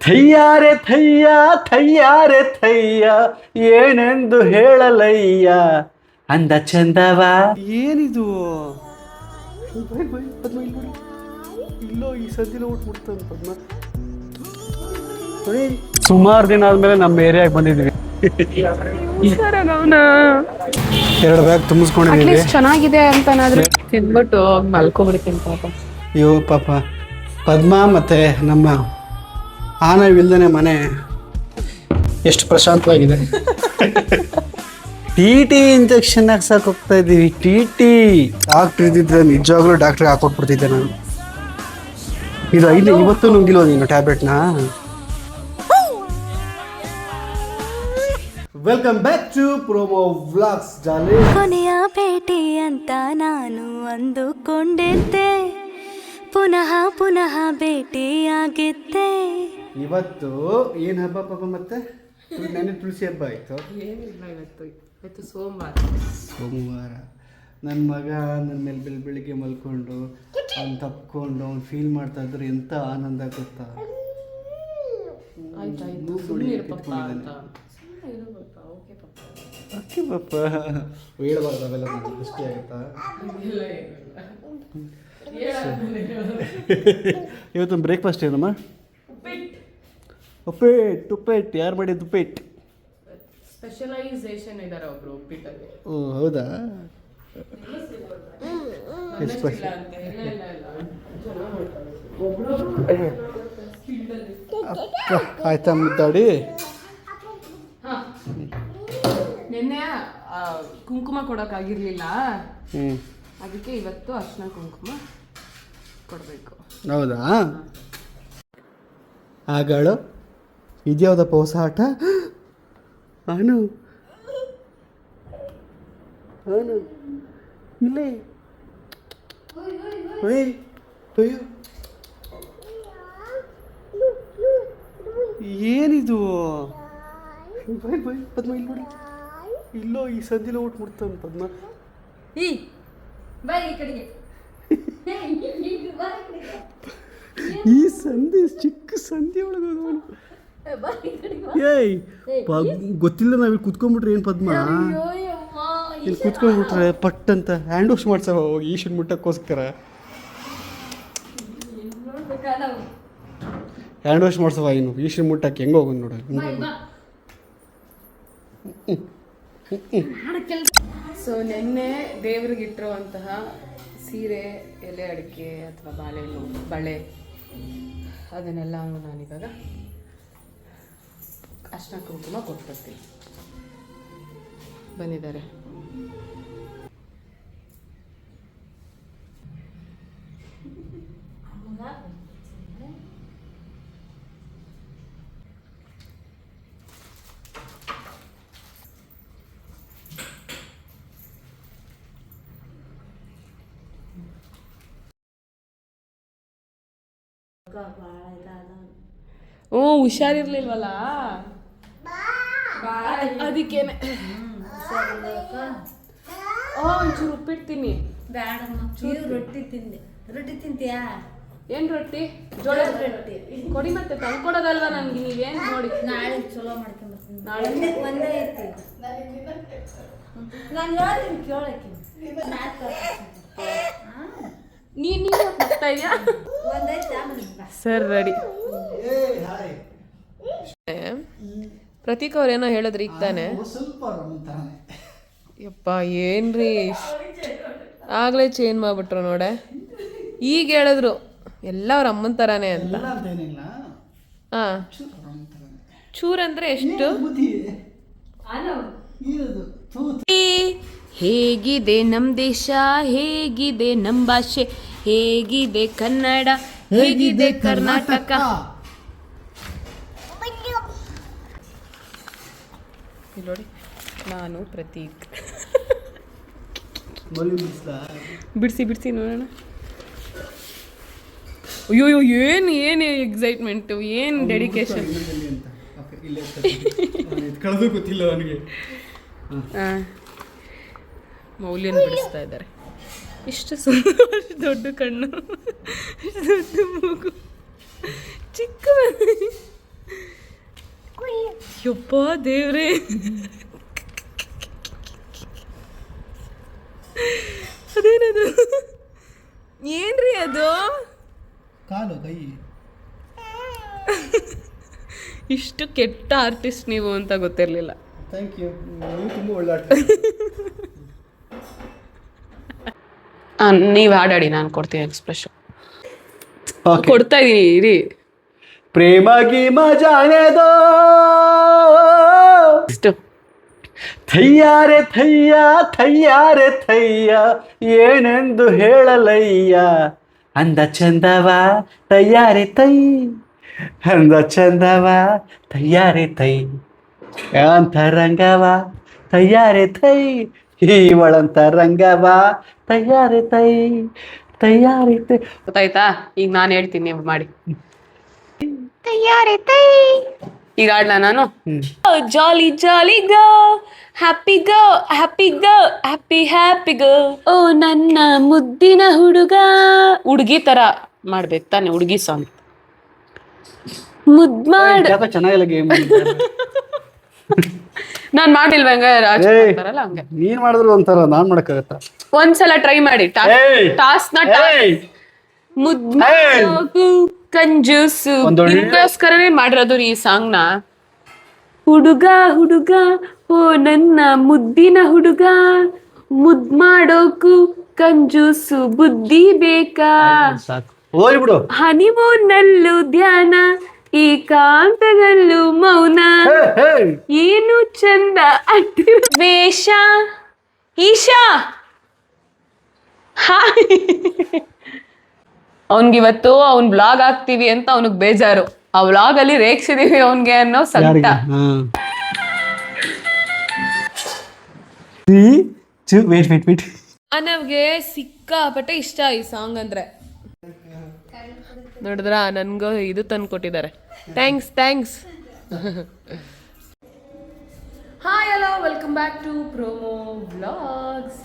ಥಯ್ಯಾರೆ ಥಯ್ಯ ಥಯ್ಯಾರೆ ಥಯ್ಯ ಏನೆಂದು ಹೇಳಲಯ್ಯ ಅಂದ ಚಂದವ. ಏನಿದು ಇಲ್ಲೋ ಈ ಸದ್ದಿನ ಊಟ್ಬಿಡ್ತಾನೆ ಪದ್ಮ. ಸುಮಾರು ದಿನ ಆದ್ಮೇಲೆ ನಮ್ಮ ಏರಿಯಾಗೆ ಬಂದಿದ್ವಿ. ಎರಡು ಬ್ಯಾಗ್ ತುಂಬಿಸ್ಕೊಂಡಿದ್ದೀವಿ. ಚೆನ್ನಾಗಿದೆ ಅಂತನಾದ್ರೂ ತಿಂದ್ಬಿಟ್ಟು ಮಲ್ಕೊಬಿಡ್ತೀನಿ ಪಾಪ. ಅಯ್ಯೋ ಪಾಪ ಪದ್ಮ ಮತ್ತೆ ನಮ್ಮ ಆನವಿಲ್ದನೆ ಮನೆ ಎಷ್ಟು ಪ್ರಶಾಂತವಾಗಿದೆ. ಟಿ ಇಂಜೆಕ್ಷನ್ ಹಾಕ್ಸಕ್ಕೆ ಹೋಗ್ತಾ ಇದ್ದೀವಿ. ಟಿ ಡಾಕ್ಟ್ರ್ ಇದ್ದಿದ್ರೆ ನಿಜವಾಗ್ಲೂ ಡಾಕ್ಟ್ರಿಗೆ ಹಾಕೊಟ್ಬಿಡ್ತಿದ್ದೆ ನಾನು. ಇದು ಇವತ್ತು ನುಂಗಿಲ್ವ ನೀನು ಟ್ಯಾಬ್ಲೆಟ್ನ? Welcome back to promo vlogs jolly. ಕೊನೆಯ ಭೇಟಿ ಅಂತ ನಾನು ಅಂದುಕೊಂಡಿದ್ದೆ, ಪುನಃ ಪುನಃ ಭೇಟಿಯಾಗಿದ್ದೆ. ಇವತ್ತು ಏನು ಹಬ್ಬ ಪಾಪ? ಮತ್ತೆ ನೆನ್ನೆ ತುಳಸಿ ಹಬ್ಬ ಆಯಿತು. ಇವತ್ತು ಸೋಮವಾರ. ನನ್ನ ಮಗ ನನ್ನ ಮೇಲೆ ಬೆಳಿಗ್ಗೆ ಮಲ್ಕೊಂಡು ಅವ್ನು ತಪ್ಕೊಂಡು ಅವ್ನು ಫೀಲ್ ಮಾಡ್ತಾ ಇದ್ರೆ ಎಂಥ ಆನಂದ ಗೊತ್ತಾ. ಓಕೆ ಪಾಪ ಹೇಳ್ಬಾರ್ದು ಅವೆಲ್ಲ ದೃಷ್ಟಿ ಆಯ್ತಾ? ಇವತ್ತು ಬ್ರೇಕ್ಫಾಸ್ಟ್ ಏನಮ್ಮ? ಉಪ್ಪಿಟ್ಟು. ಯಾರು ಮಾಡಿದ್ದು ಉಪ್ಪಿಟ್ಟು? ಸ್ಪೆಷಲೈಸೇಷನ್ ಇದ್ದಾರೆ ಒಬ್ರು ಉಪ್ಪಿಟ್ಟಲ್ಲಿ. ಓ ಹೌದಾ? ಆಯ್ತಾ ಮುದ್ದಾಡಿ? ನಿನ್ನೆ ಕುಂಕುಮ ಕೊಡೋಕ್ಕಾಗಿರ್ಲಿಲ್ಲ, ಅದಕ್ಕೆ ಇವತ್ತು ಅರ್ಶಿನ ಕುಂಕುಮ ಕೊಡಬೇಕು. ಹೌದಾ? ಆಗಳು ಇದ್ಯಾವುದಪ್ಪ ಹೊಸ ಆಟ? ಅವನು ಇಲ್ಲೇ ಏನಿದು? ಪದ್ಮ ಇಲ್ಲಿ ನೋಡಿ, ಇಲ್ಲೋ ಈ ಸಂದಿನ ಊಟ್ಬಿಡ್ತಾನೆ ಪದ್ಮ. ಈ ಸಂಧಿ ಚಿಕ್ಕ ಸಂಧಿ ಒಳಗೆ ಏಯ್ ಗೊತ್ತಿಲ್ಲ. ನಾವಿಲ್ಲಿ ಕುತ್ಕೊಂಡ್ಬಿಟ್ರೆ ಏನು ಪದ್ಮ? ಇಲ್ಲಿ ಕುತ್ಕೊಂಡ್ಬಿಟ್ರೆ ಪಟ್ ಅಂತ ಹ್ಯಾಂಡ್ ವಾಶ್ ಮಾಡ್ಸವ ಹೋಗಿ ಈಶನ್ ಮುಟ್ಟಕ್ಕೋಸ್ಕರ. ಹ್ಯಾಂಡ್ ವಾಶ್ ಮಾಡ್ಸವ ಇನ್ನು ಈಶನ್ ಮುಟ್ಟಕ್ಕೆ ಹೆಂಗೆ ಹೋಗೋದು ನೋಡ. ಸೊ ನಿನ್ನೆ ದೇವ್ರಿಗೆ ಇಟ್ಟಿರುವಂತಹ ಸೀರೆ, ಎಲೆ ಅಡಿಕೆ ಅಥವಾ ಬಳೆ ಅದನ್ನೆಲ್ಲ ನಾನಿವಾಗ ಅರ್ಶಿನ ಕುಂಕುಮ ಕೊಟ್ಬಿಡ್ತೀನಿ. ಬಂದಿದ್ದಾರೆ. ಹುಷಾರಿರ್ಲಿಲ್ವಲ್ಲ, ಅದಕ್ಕೇನೆ ಒಂಚೂರು ಉಪ್ಪಿಡ್ತೀನಿ. ರೊಟ್ಟಿ ತಿಂದೆ. ರೊಟ್ಟಿ ತಿಂತೀಯಾ? ಏನ್ ರೊಟ್ಟಿ? ಜೋಳದ ರೊಟ್ಟಿ ಕೊಡಿ. ಮತ್ತೆ ತಂದ್ಕೊಡೋದಲ್ವಾ ನನ್ಗೆ? ನೀವೇನು ನೋಡಿ ನಾಳೆ ಚಲೋ ಮಾಡ್ಕೊಂಡ್ಬರ್ತೀನಿ. ನಾಳೆ ಒಂದೇ ಐತಿ. ನಾನು ಹೇಳ್ತೀನಿ ಕೇಳಕ್ಕೆ. ನೀನು ಹೋಗ್ತಾ ಇದೆಯಾ? Sir ready. ಪ್ರತೀಕ್ ಅವ್ರು ಏನೋ ಹೇಳಿದ್ರಿ ಈಗ ತಾನೆ? ಯಪ್ಪ ಏನ್ರಿ ಆಗ್ಲೇ ಚೇಂಜ್ ಮಾಡ್ಬಿಟ್ರು ನೋಡೆ. ಈಗ ಹೇಳಿದ್ರು ಎಲ್ಲ ಅವ್ರ ಅಮ್ಮನ ಥರಾನೇ ಅಂತ. ಹಾಂ, ಚೂರ್ ಅಂದರೆ ಎಷ್ಟು? ಹೇಗಿದೆ ನಮ್ಮ ದೇಶ, ಹೇಗಿದೆ ನಮ್ಮ ಭಾಷೆ, ಹೇಗಿದೆ ಕನ್ನಡ, ಹೇಗಿದೆ ಕರ್ನಾಟಕ. ನೋಡಿ, ನಾನು ಪ್ರತೀಕ್. ಬಿಡಿಸಿ ನೋಡೋಣ. ಅಯ್ಯೋ ಏನು ಎಕ್ಸೈಟ್ಮೆಂಟು, ಏನು ಡೆಡಿಕೇಶನ್. ಗೊತ್ತಿಲ್ಲ ಅವನಿಗೆ. ಮೌಲ್ಯನ ಬಿಡಿಸ್ತಾ ಇದ್ದಾರೆ. ಇಷ್ಟು ಸುಂದರ, ದೊಡ್ಡ ಕಣ್ಣು, ದೊಡ್ಡ ಮೂಗು, ಚಿಕ್ಕ ಯಪ್ಪ ದೇವ್ರೆ, ಅದೇನದು? ಏನ್ರಿ ಅದು? ಕಾಲು ಕೈ. ಇಷ್ಟು ಕೆಟ್ಟ ಆರ್ಟಿಸ್ಟ್ ನೀವು ಅಂತ ಗೊತ್ತಿರಲಿಲ್ಲ. ಥ್ಯಾಂಕ್ ಯು, ನೀವು ತುಂಬ ಒಳ್ಳೆ ಆಟ. ನೀವು ಹಾಡಾಡಿ, ನಾನು ಕೊಡ್ತೀನಿ ಎಕ್ಸ್ಪ್ರೆಷನ್. ಕೊಡ್ತಾ ಇದೀನಿ ಇರಿ. ಪ್ರೇಮ ಗೀಮ ಜಾನೆದೋ ಇಷ್ಟು ಥಯ್ಯಾರೆ ಥಯ್ಯ ಥಯ್ಯಾರೆ ಥಯ್ಯ ಏನೆಂದು ಹೇಳಲಯ್ಯ ಅಂದ ಚಂದವ ತಯ್ಯಾರೆ ತೈ ಅಂದ ಚಂದವ ತಯ್ಯಾರೆ ತೈ ಅಂತರಂಗವ ತಯ್ಯಾರೆ ತೈ ಇವಳಂತರಂಗವ ತಯ್ಯಾರೆ ತೈ ತಯ್ಯಾರೆ ತೈ. ಗೊತ್ತಾಯ್ತಾ? ಈಗ ನಾನು ಹೇಳ್ತೀನಿ, ನೀವು ಮಾಡಿ. ಈಗ ಆಡ್ಲಾ ನಾನು? ಜಾಲಿ ಜಾಲಿ ಗೋ, ಹ್ಯಾಪಿ ಗೋ, ಹ್ಯಾಪಿ ಗೋ, ಹ್ಯಾಪಿ ಹ್ಯಾಪಿ ಗೋ, ಓ ನನ್ನ ಮುದ್ದಿನ ಹುಡುಗ. ಹುಡುಗಿ ತರ ಮಾಡ್ಬೇಕು ತಾನೆ, ಹುಡುಗಿ ಸಾಂಗ್. ಮುದ್ ಮಾಡ. ಚೆನ್ನಾಗಿಲ್ಲ ಗೇಮ್. ನಾನ್ ಮಾಡಿಲ್ವ ಹಂಗ ರಾಜಲ್ಲ ಹಂಗೆ. ನೀನ್ ಮಾಡಿದ್ರು ಒಂಥರ, ನಾನ್ ಮಾಡಕ್ಕಾಗತ್ತ? ಒಂದ್ಸಲ ಟ್ರೈ ಮಾಡಿ. ಟಾಸ್ಕ್ ನ ಮುದ್ ಮಾಡೋಕು ಕಂಜೂಸು ನಿಮ್ಗೋಸ್ಕರನೇ ಮಾಡಿರೋದು ಈ ಸಾಂಗ್ ನ. ಹುಡುಗ ಹುಡುಗ, ಓ ನನ್ನ ಮುದ್ದಿನ ಹುಡುಗ, ಮುದ್ ಮಾಡೋಕು ಕಂಜೂಸು ಬುದ್ಧಿ ಬೇಕಾ, ಹೋಗ್ಬಿಡು. ಹನಿಮೂನ್ ನಲ್ಲೂ ಧ್ಯಾನ, ಏಕಾಂತದಲ್ಲೂ ಮೌನ, ಏನು ಚಂದ ಅಟ್ಟಿ ವೇಷ. ಈಶಾ ಅವನ್ಗಿವತ್ತು ಅವ್ನ್ ಬ್ಲಾಗ್ ಹಾಕ್ತಿವಿ ಅಂತ ಅವನಿಗೆ ಬೇಜಾರು. ಆ ವ್ಲಾಗ್ ಅಲ್ಲಿ ರೇಗ್ಸಿದೀವಿ ಅವನ್ಗೆ ಅನ್ನೋ ಸಂಕಟ. ನಮ್ಗೆ ಸಿಕ್ಕಾಪಟ್ಟೆ ಇಷ್ಟ ಈ ಸಾಂಗ್ ಅಂದ್ರೆ. ನೋಡಿದ್ರ ನನ್ಗೂ ಇದು ತಂದು ಕೊಟ್ಟಿದ್ದಾರೆ. Thanks. Hi hello, welcome back to promo vlogs.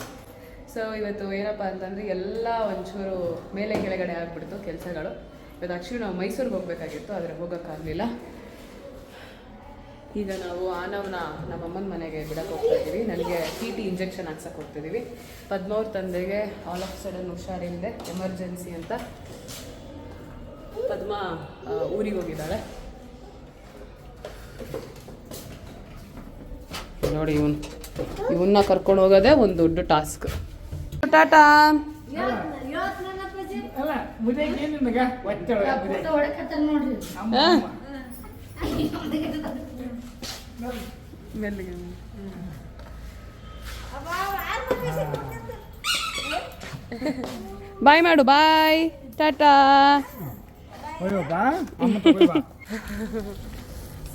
So ಇವತ್ತು ಏನಪ್ಪ ಅಂತಂದರೆ ಎಲ್ಲ ಒಂಚೂರು ಮೇಲೆ ಕೆಳಗಡೆ ಆಗಿಬಿಡ್ತು ಕೆಲಸಗಳು. ಇವತ್ತು ಆ್ಯಕ್ಚುಲಿ ನಾವು ಮೈಸೂರಿಗೆ ಹೋಗಬೇಕಾಗಿತ್ತು, ಆದರೆ ಹೋಗೋಕ್ಕಾಗಲಿಲ್ಲ. ಈಗ ನಾವು ಆನವ್ನ ನಮ್ಮಮ್ಮನ ಮನೆಗೆ ಬಿಡಕ್ಕೆ ಹೋಗ್ತಾ ಇದ್ದೀವಿ. ನನಗೆ TT ಇಂಜೆಕ್ಷನ್ ಹಾಕ್ಸಕ್ಕೆ ಹೋಗ್ತಿದ್ದೀವಿ. ಪದ್ಮವ್ರ ತಂದೆಗೆ ಆಲ್ ಆಫ್ ಸಡನ್ ಹುಷಾರಿಲ್ಲದೆ ಎಮರ್ಜೆನ್ಸಿ ಅಂತ ಪದ್ಮ ಊರಿಗೆ ಹೋಗಿದ್ದಾಳೆ. ನೋಡಿ, ಇವನ್ನ ಕರ್ಕೊಂಡು ಹೋಗೋದೇ ಒಂದು ದೊಡ್ಡ ಟಾಸ್ಕ್. ಟಾಟಾ. ಬಾಯ್ ಮಾಡು, ಬಾಯ್, ಟಾಟಾ.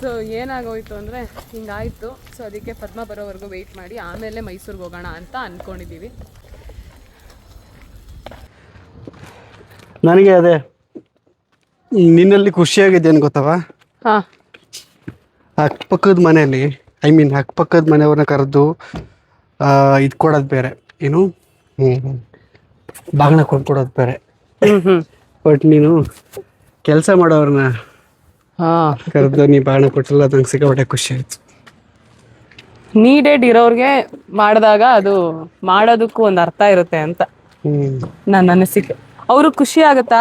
ಸೊ ಏನಾಗೋಯ್ತು ಅಂದರೆ ಹಿಂಗಾಯಿತು. ಸೊ ಅದಕ್ಕೆ ಪದ್ಮ ಬರೋವರೆಗೂ ವೆಯ್ಟ್ ಮಾಡಿ ಆಮೇಲೆ ಮೈಸೂರಿಗೆ ಹೋಗೋಣ ಅಂತ ಅಂದ್ಕೊಂಡಿದ್ದೀವಿ. ನನಗೆ ಅದೇ ನಿನ್ನಲ್ಲಿ ಖುಷಿಯಾಗಿದ್ದೇನು ಗೊತ್ತವ? ಹಾಂ, ಅಕ್ಕಪಕ್ಕದ ಮನೆಯಲ್ಲಿ, ಅಕ್ಕಪಕ್ಕದ ಮನೆಯವ್ರನ್ನ ಕರೆದು ಇದು ಕೊಡೋದು ಬೇರೆ, ಏನು ಬಾಗಿನ ಕೊಡೋದು ಬೇರೆ. ಬಟ್ ನೀನು ಕೆಲಸ ಮಾಡೋರನ್ನ ಕರೆದು ನೀ ಬಾಗಿನ ಕೊಟ್ಟಿಲ್ಲ, ನಂಗೆ ಸಿಕ್ಕಾಪಟ್ಟೆ ಖುಷಿ ಆಯ್ತು. ನೀಡೆಡ್ ಇರೋರಿಗೆ ಮಾಡಿದಾಗ ಅದು ಮಾಡೋದಕ್ಕೂ ಒಂದು ಅರ್ಥ ಇರುತ್ತೆ ಅಂತ ನನ್ನ ಅನಿಸಿಕೆ. ಅವ್ರಿಗೆ ಖುಷಿ ಆಗತ್ತಾ?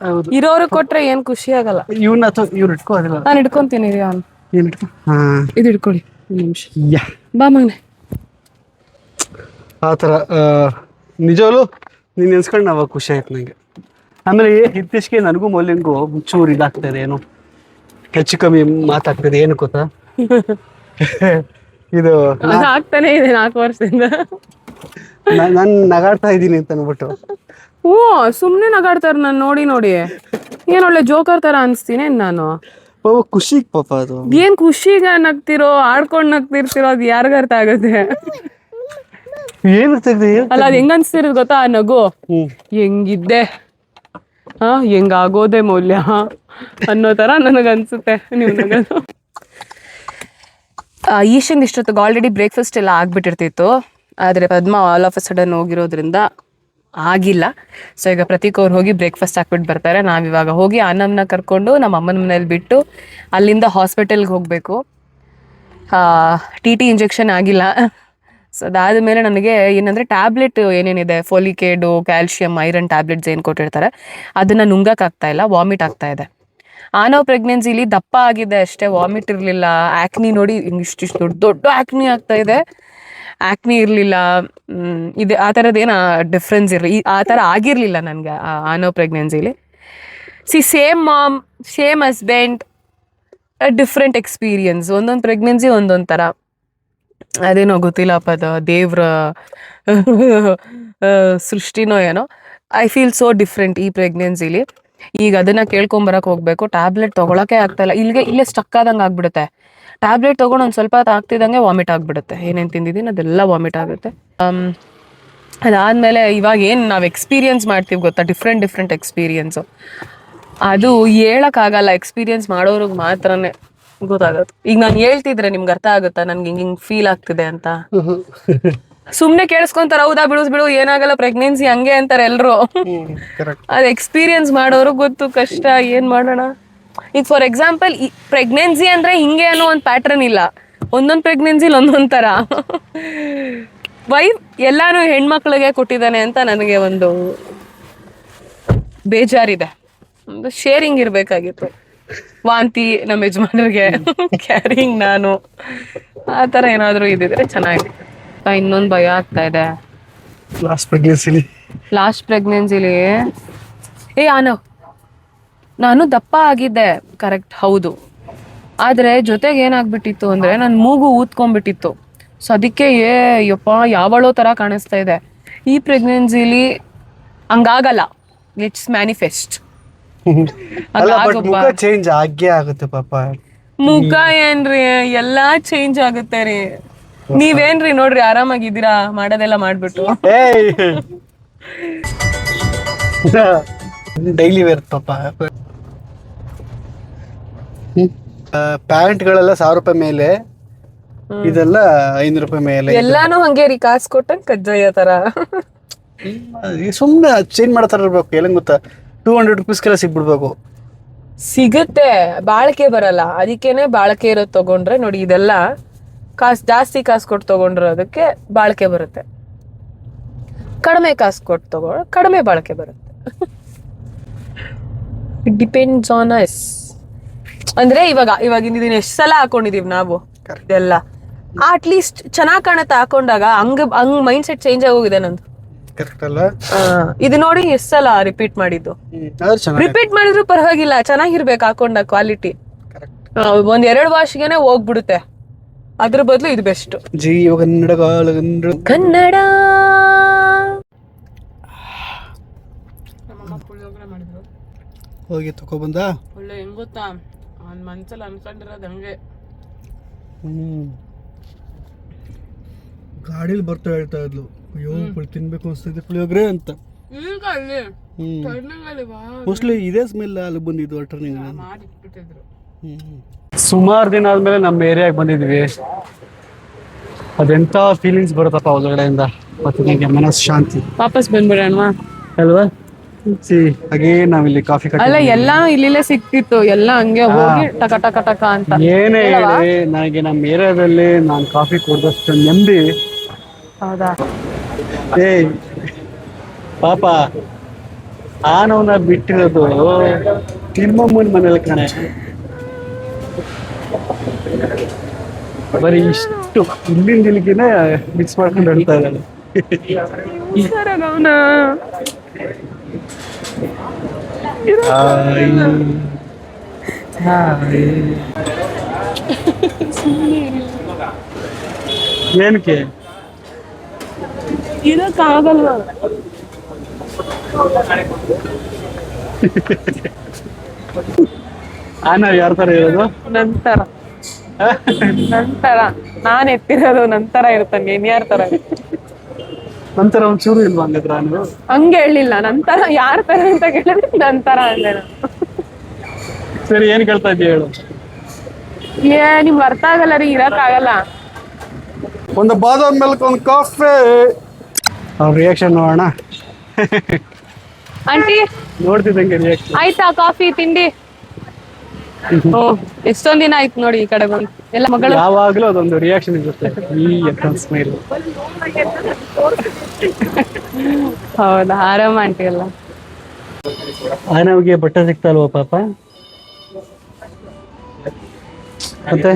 ಹೌದು. ಇರೋರು ಕೊಟ್ರೆ ಏನ್ ಖುಷಿ ಆಗಲ್ಲ. ಇವ್ನ ಅಥವಾ ಇವ್ರು ಇಟ್ಕೋದಿಲ್ಲ. ನಾನು ಇಟ್ಕೊಂತೀನಿ ರೀ. ಅವ್ನು ಇದು ಇಟ್ಕೊಳ್ಳಿ ಒಂದು ನಿಮಿಷ. ಬಾ ಮಗನೆ. ಆ ಥರ ನಿಜವಲ್ಲೂ ನೀನು ನೆನ್ಸ್ಕೊಂಡು ಅವಾಗ ಖುಷಿ ಆಯ್ತು ನನಗೆ. ಆಮೇಲೆ ಇತ್ತೀಚೆಗೆ ನನಗೂ ಮೌಲ್ಯಂಗೂ ಚೂರು ಇದಾಗ್ತದೆ, ಏನು ಹೆಚ್ಚು ಕಮ್ಮಿ ಮಾತಾಗ್ತದೆ. ಏನು ಗೊತ್ತಾ, ಇದು ಆಗ್ತಾನೆ ಇದೆ 4 ವರ್ಷದಿಂದ. ನಾನು ನಗಾಡ್ತಾ ಇದ್ದೀನಿ ಅಂತ ಅನ್ಬಿಟ್ಟು. ಓ, ಸುಮ್ನೆ ನಗಾಡ್ತಾರ ನಾನು ನೋಡಿ. ಏನ್ ಒಳ್ಳೆ ಜೋಕರ್ ತರ ಅನ್ಸ್ತೀನಿ ನಾನು. ಪಾಪ ಖುಷಿಗೆ, ಪಾಪ ಅದು ಏನ್ ಖುಷಿಗ ನಗ್ತಿರೋ, ಆಡ್ಕೊಂಡ್ ನಗ್ತಿರ್ತಿರೋ, ಅದು ಯಾರಿಗ ಅರ್ಥ ಆಗುತ್ತೆ? ಏನು ಅಲ್ಲ, ಅದು ಹೆಂಗ ಅನ್ಸ್ತಿರೋದು ಗೊತ್ತಾ ಆ ನಗು? ಹೆಂಗಿದ್ದೆ, ಹೆಂಗಾಗೋದೆ ಮೌಲ್ಯ ಅನ್ನೋ ತರ ನನಗನ್ಸುತ್ತೆ ನೀವು ನಗೋದು. ಈಶಂಗ್ ಇಷ್ಟೊತ್ತಿಗೆ ಆಲ್ರೆಡಿ ಬ್ರೇಕ್ಫಾಸ್ಟ್ ಎಲ್ಲ ಆಗ್ಬಿಟ್ಟಿರ್ತಿತ್ತು. ಆದರೆ ಪದ್ಮ ಆಲ್ ಆಫ್ ಅ ಸಡನ್ ಹೋಗಿರೋದ್ರಿಂದ ಆಗಿಲ್ಲ. ಸೊ ಈಗ ಪ್ರತೀಕ್ ಅವ್ರು ಹೋಗಿ ಬ್ರೇಕ್ಫಾಸ್ಟ್ ಹಾಕ್ಬಿಟ್ಟು ಬರ್ತಾರೆ. ನಾವಿವಾಗ ಹೋಗಿ ಅನ್ನಮ್ನ ಕರ್ಕೊಂಡು ನಮ್ಮ ಅಮ್ಮನ ಮನೇಲಿ ಬಿಟ್ಟು ಅಲ್ಲಿಂದ ಹಾಸ್ಪಿಟಲ್ಗೆ ಹೋಗಬೇಕು. ಟಿ ಟಿ ಇಂಜೆಕ್ಷನ್ ಆಗಿಲ್ಲ. ಸೊ ಅದಾದಮೇಲೆ ನನಗೆ ಏನಂದರೆ ಟ್ಯಾಬ್ಲೆಟ್ ಏನೇನಿದೆ ಫೋಲಿಕೇಡು, ಕ್ಯಾಲ್ಶಿಯಂ, ಐರನ್ ಟ್ಯಾಬ್ಲೆಟ್ಸ್ ಏನು ಕೊಟ್ಟಿರ್ತಾರೆ ಅದನ್ನು ನುಂಗಕ್ಕಾಗ್ತಾ ಇಲ್ಲ, ವಾಮಿಟ್ ಆಗ್ತಾ ಇದೆ. ಆನೋ ಪ್ರೆಗ್ನೆನ್ಸಿಲಿ ದಪ್ಪ ಆಗಿದೆ ಅಷ್ಟೇ, ವಾಮಿಟ್ ಇರಲಿಲ್ಲ. ಆ್ಯಕ್ನಿ ನೋಡಿ ಇಷ್ಟಿಷ್ಟು ದೊಡ್ಡ ದೊಡ್ಡ ಆ್ಯಕ್ನಿ ಆಗ್ತಾ ಇದೆ, ಆ್ಯಕ್ನಿ ಇರಲಿಲ್ಲ. ಇದು ಆ ಥರದ್ದೇನು ಡಿಫ್ರೆನ್ಸ್ ಇರಲಿ, ಆ ಥರ ಆಗಿರಲಿಲ್ಲ ನನಗೆ ಆನೋ ಪ್ರೆಗ್ನೆನ್ಸಿಲಿ. Same mom, same husband, different experience. ಒಂದೊಂದು ಪ್ರೆಗ್ನೆನ್ಸಿ ಒಂದೊಂದು ಥರ. ಅದೇನೋ ಗೊತ್ತಿಲ್ಲಪ್ಪ, ಅದು ದೇವ್ರ ಸೃಷ್ಟಿನೋ ಏನೋ. ಐ ಫೀಲ್ ಸೋ ಡಿಫ್ರೆಂಟ್ ಈ ಪ್ರೆಗ್ನೆನ್ಸಿಲಿ. ಈಗ ಅದನ್ನು ಕೇಳ್ಕೊಂಬರಕ್ಕೆ ಹೋಗಬೇಕು, ಟ್ಯಾಬ್ಲೆಟ್ ತೊಗೊಳಕ್ಕೆ ಆಗ್ತಾಯಿಲ್ಲ. ಇಲ್ಲೇ ಸ್ಟಕ್ ಆದಂಗೆ ಆಗ್ಬಿಡುತ್ತೆ. ಟ್ಯಾಬ್ಲೆಟ್ ತೊಗೊಂಡು ಒಂದು ಸ್ವಲ್ಪ ಹೊತ್ತು ಆಗ್ತಿದ್ದಂಗೆ ವಾಮಿಟ್ ಆಗಿಬಿಡುತ್ತೆ. ಏನೇನು ತಿಂದಿದ್ದೀನಿ ಅದೆಲ್ಲ ವಾಮಿಟ್ ಆಗುತ್ತೆ. ಅದಾದಮೇಲೆ ಇವಾಗ ಏನು ನಾವು ಎಕ್ಸ್ಪೀರಿಯನ್ಸ್ ಮಾಡ್ತೀವಿ ಗೊತ್ತಾ, ಡಿಫ್ರೆಂಟ್ ಎಕ್ಸ್ಪೀರಿಯನ್ಸು. ಅದು ಹೇಳೋಕ್ಕಾಗಲ್ಲ, ಎಕ್ಸ್ಪೀರಿಯನ್ಸ್ ಮಾಡೋರಿಗೆ ಮಾತ್ರನೇ ಗೊತ್ತಾಗುತ್ತೆ. ಈಗ ನಾನು ಹೇಳ್ತಿದ್ರೆ ನಿಮ್ಗೆ ಅರ್ಥ ಆಗುತ್ತಾ ನನಗೆ ಹಿಂಗೆ ಫೀಲ್ ಆಗ್ತಿದೆ ಅಂತ? ಸುಮ್ಮನೆ ಕೇಳಿಸ್ಕೊಂತಾರೆ, ಹೌದಾ ಬಿಡು ಏನಾಗಲ್ಲ ಪ್ರೆಗ್ನೆನ್ಸಿ ಹಂಗೆ ಅಂತಾರೆ ಎಲ್ಲರೂ. ಅದು ಎಕ್ಸ್ಪೀರಿಯನ್ಸ್ ಮಾಡೋರು ಗೊತ್ತು ಕಷ್ಟ, ಏನು ಮಾಡೋಣ. ಈಗ ಫಾರ್ ಎಕ್ಸಾಂಪಲ್ ಈ ಪ್ರೆಗ್ನೆನ್ಸಿ ಅಂದರೆ ಹಿಂಗೆ ಅನ್ನೋ ಒಂದು ಪ್ಯಾಟ್ರನ್ ಇಲ್ಲ. ಒಂದೊಂದು ಪ್ರೆಗ್ನೆನ್ಸಿಲಿ ಒಂದೊಂದು ಥರ. ಎಲ್ಲಾನು ಹೆಣ್ಮಕ್ಳಿಗೆ ಕೊಟ್ಟಿದ್ದಾನೆ ಅಂತ ನನಗೆ ಒಂದು ಬೇಜಾರಿದೆ. ಒಂದು ಶೇರಿಂಗ್ ಇರಬೇಕಾಗಿತ್ತು. ವಾಂತಿ ನಮ್ಮ ಯಜಮಾನರಿಗೆ, ಕ್ಯಾರಿಂಗ್ ನಾನು, ಆ ಥರ ಏನಾದರೂ ಇದ್ದಿದ್ರೆ ಚೆನ್ನಾಗಿದೆ. ಇನ್ನೊಂದು ಭಯ ಆಗ್ತಾ ಇದೆ ಲಾಸ್ಟ್ ಪ್ರೆಗ್ನೆನ್ಸಿಲಿ. ನಾನು ದಪ್ಪ ಆಗಿದ್ದೆ, ಕರೆಕ್ಟ್, ಹೌದು. ಆದರೆ ಜೊತೆಗೆ ಏನಾಗ್ಬಿಟ್ಟಿತ್ತು ಅಂದರೆ ನನ್ನ ಮೂಗು ಊದ್ಕೊಂಡ್ಬಿಟ್ಟಿತ್ತು. ಸೊ ಅದಕ್ಕೆ ಯಪ್ಪ ಯಾವಳೋ ಥರ ಕಾಣಿಸ್ತಾ ಇದೆ. ಈ ಪ್ರೆಗ್ನೆನ್ಸಿಲಿ ಹಂಗಾಗಲ್ಲ, ಇಟ್ಸ್ ಮ್ಯಾನಿಫೆಸ್ಟ್. ಚೇಂಜ್ ಆಗೇ ಆಗುತ್ತೆ ಪಾಪ. ಮುಖ ಏನ್ರಿ ಎಲ್ಲಾ ಚೇಂಜ್ ಆಗುತ್ತೆ ರೀ. ನೀವೇನ್ರಿ ನೋಡ್ರಿ ಆರಾಮಾಗಿದ್ದೀರಾ ಮಾಡೋದೆಲ್ಲ ಮಾಡ್ಬಿಟ್ಟು. ಡೈಲಿ ವೇರ್ ಪಾಪ. ಪ್ಯಾಂಟ್ಗಳೆಲ್ಲ 1000 ರೂಪಾಯಿ ಮೇಲೆ, ಇದೆಲ್ಲ 500 ರೂಪಾಯಿ ಮೇಲೆ. ಎಲ್ಲಾನು ಹಂಗೆ ರೀ, ಕಾಸು ಕೊಟ್ಟಂಗ್ ಕಜ್ಜಾಯ ತರ. ಸುಮ್ಮನೆ ಚೇಂಜ್ ಮಾಡ್ತಾರ ಇರ್ಬೇಕು. ಎಲ್ಲ ಗೊತ್ತಾ, 200 ರುಪೀಸ್ಗೆಲ್ಲ ಸಿಗ್ಬಿಡ್ಬೇಕು. ಸಿಗುತ್ತೆ, ಬಾಳಿಕೆ ಬರಲ್ಲ. ಅದಕ್ಕೇನೆ ಬಾಳಿಕೆ ಇರೋದು ತಗೊಂಡ್ರೆ ನೋಡಿ, ಇದೆಲ್ಲ ಜಾಸ್ತಿ ಕಾಸು ಕೊಟ್ಟು ತಗೊಂಡ್ರೆ ಅದಕ್ಕೆ ಬಾಳಿಕೆ ಬರುತ್ತೆ. ಕಡಿಮೆ ಕಾಸು ಕೊಟ್ಟು ತಗೊಂಡ್ರೆ ಕಡಿಮೆ ಬಾಳಿಕೆ ಬರುತ್ತೆ. It depends on us. ಅಂದ್ರೆ ಇವಾಗ ಇದನ್ನ ಎಷ್ಟು ಸಲ ಹಾಕೊಂಡಿದೀವಿ ನಾವು ಇದೆಲ್ಲ. ಅಟ್ಲೀಸ್ಟ್ ಚೆನ್ನಾಗಿ ಕಾಣುತ್ತೆ ಹಾಕೊಂಡಾಗ. ಹಂಗ್ ಮೈಂಡ್ ಸೆಟ್ ಚೇಂಜ್ ಆಗೋಗಿದೆ ನಂದು. ಇದು ನೋಡಿ ಎಷ್ಟು ಸಲ ರಿಪೀಟ್ ಮಾಡಿದ್ದು. ರಿಪೀಟ್ ಮಾಡಿದ್ರು ಪರವಾಗಿಲ್ಲ, ಚೆನ್ನಾಗಿರ್ಬೇಕು ಹಾಕೊಂಡ ಕ್ವಾಲಿಟಿ. 1-2 ವಾಶ್ಗೆನೆ ಹೋಗ್ಬಿಡುತ್ತೆ. ಅದ್ರ ಬದಲು ಇದು ಬೆಸ್ಟ್. ಕನ್ನಡ ಹೋಗಿ ತಗೊಬಂದ. ಒಳ್ಳೆ ಹೆಂಗ್ ಗೊತ್ತಾ, ಅವ್ನ ಮನ್ಸಲ್ಲಿ ಅನ್ಕೊಂಡಿರೋದು ಹಂಗೆ. ಗಾಡಿಲಿ ಬರ್ತಾ ಹೇಳ್ತಾ ಇದ್ಲು, ಅಯ್ಯೋ ತಿನ್ಬೇಕು ಅನ್ಸ್ತಿದೆ ಪುಳಿಯೋಗ್ರೆ ಅಂತ. ಮೋಸ್ಟ್ಲಿ ಇದೇ ಸ್ಮೆಲ್ ಅಲ್ಲಿ ಬಂದಿದ್ದು ಟರ್ನಿಂಗ್. ಸುಮಾರು ದಿನ ಆದ್ಮೇಲೆ ನಮ್ಮ ಏರಿಯಾಗೆ ಬಂದಿದ್ವಿ. ಅದೆಂತ ಫೀಲಿಂಗ್ಸ್ ಬರುತ್ತಪ್ಪ ಒಳಗಡೆಯಿಂದ. ಮತ್ತೆ ನನಗೆ ಮನಸ್ಸು ಶಾಂತಿ. ವಾಪಸ್ ಬಂದ್ಬಿಡೋಣ ಅಲ್ವಾ? ಹಾಗೆ ನಾವಿಲ್ಲಿ ಕಾಫಿ ಅಲ್ಲ, ಎಲ್ಲ ಇಲ್ಲಿಲ್ಲೇ ಸಿಕ್ತಿತ್ತು, ಎಲ್ಲ ಹಂಗೆ ಹೋಗಿ ಟಕ ಟಕ ಟಕ ಅಂತ. ಏನೇ ಹೇಳಿ ನನಗೆ ನಮ್ಮ ಏರಿಯಾದಲ್ಲಿ ನಾನು ಕಾಫಿ ಕುಡ್ದಷ್ಟು ನೆಮ್ಮದಿ. ಹೌದಾ? ಪಾಪ ಆನವನ್ನ ಬಿಟ್ಟಿರೋದು ನಿಮ್ಮಮ್ಮನ ಮನೇಲಿ ಕಣೆ. ಬರೀ ಇಷ್ಟು ಇಲ್ಲಿಂದ ಇಲ್ಲಿಗೆನೆ ಮಿಕ್ಸ್ ಮಾಡ್ಕೊಂಡು ಹೇಳ್ತಾ ಇದ್ದಾಳೆ. ಏನಕ್ಕೆ ಇದಕ್ಕಾಗಲ್ವ? ಆನ ಯಾರ ತರ ಇರೋದು? ನಂತರ ನಾನ್ ಎತ್ತಿರೋದು ನಂತರ ಇರ್ತಾನೆ. ಇನ್ಯಾರ ತರ? ನಂತರ ಒಂಚೂರು ಇಲ್ವಾ ಹಂಗದ್ರ? ನೀವು ಹಂಗೆ ಹೇಳಿಲ್ಲ. ನಂತರ ಯಾರ ತರ ಅಂತ ಕೇಳಿದ್ರೆ ನಂತರ ಅಂದೆ. ಸರಿ, ಏನ್ ಕೇಳ್ತಾ ಇದ್ದೀಯ ಹೇಳು. ನಿಮ್ಗೆ ಅರ್ಥ ಆಗಲ್ಲ ರೀ, ಇರಕ್ ಆಗಲ್ಲ. ಒಂದು ಬಾದಾಮ್ ಮಿಲ್ಕ್, ಒಂದು ಕಾಫಿ. ಅವ್ರ ರಿಯಾಕ್ಷನ್ ನೋಡೋಣ. ಆಂಟಿ ನೋಡ್ತಿದ್ದಂಗೆ ರಿಯಾಕ್ಷನ್. ಆಯ್ತಾ ಕಾಫಿ ತಿಂಡಿ? ಎಷ್ಟೊಂದ್ ದಿನ ಆಯ್ತು ನೋಡಿ ಈ ಕಡೆ ಬಂದು ಎಲ್ಲ ಮಗಳು. ಯಾವಾಗಲೂ ಅದೊಂದು ರಿಯಾಕ್ಷನ್ ಇರುತ್ತೆ, ಈ ಎತ್ತನ್ ಸ್ಮೈಲ್. ಹೌದಾ, ಆರಾಮ ಆಂಟಿ ಎಲ್ಲ. ನಮಗೆ ಬಟ್ಟೆ ಸಿಗ್ತಲ್ವ ಪಾಪ. ಮತ್ತೆ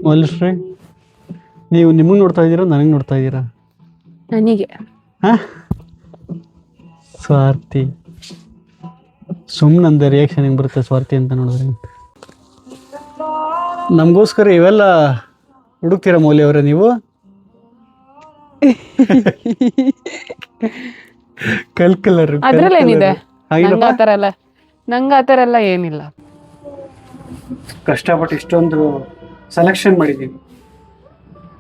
ಮಲ್ಶ್ರೀ, ನೀವು ನಿಮಗೆ ನೋಡ್ತಾ ಇದ್ದೀರಾ ನನಗೆ ನೋಡ್ತಾ ಇದ್ದೀರಾ? ನನಗೆ. ಸ್ವಾರ್ಥಿ. ಸುಮ್ಮನಂದ ರಿಯಾಕ್ಷನ್ ಹೆಂಗೆ ಬರುತ್ತೆ ಸ್ವಾರ್ಥಿ ಅಂತ ನೋಡಿದ್ರೆ. ನಮಗೋಸ್ಕರ ಇವೆಲ್ಲ ಹುಡುಕ್ತೀರಾ ಮೌಲ್ಯ ಅವರೇ ನೀವು? ಕಲರ್ ಅದ್ರಲ್ಲೇನಿದೆ? ನಂಗೆ ಆ ಥರ ಎಲ್ಲ ಏನಿಲ್ಲ. ಕಷ್ಟಪಟ್ಟು ಇಷ್ಟೊಂದು ಸೆಲೆಕ್ಷನ್ ಮಾಡಿದ್ದೀವಿ.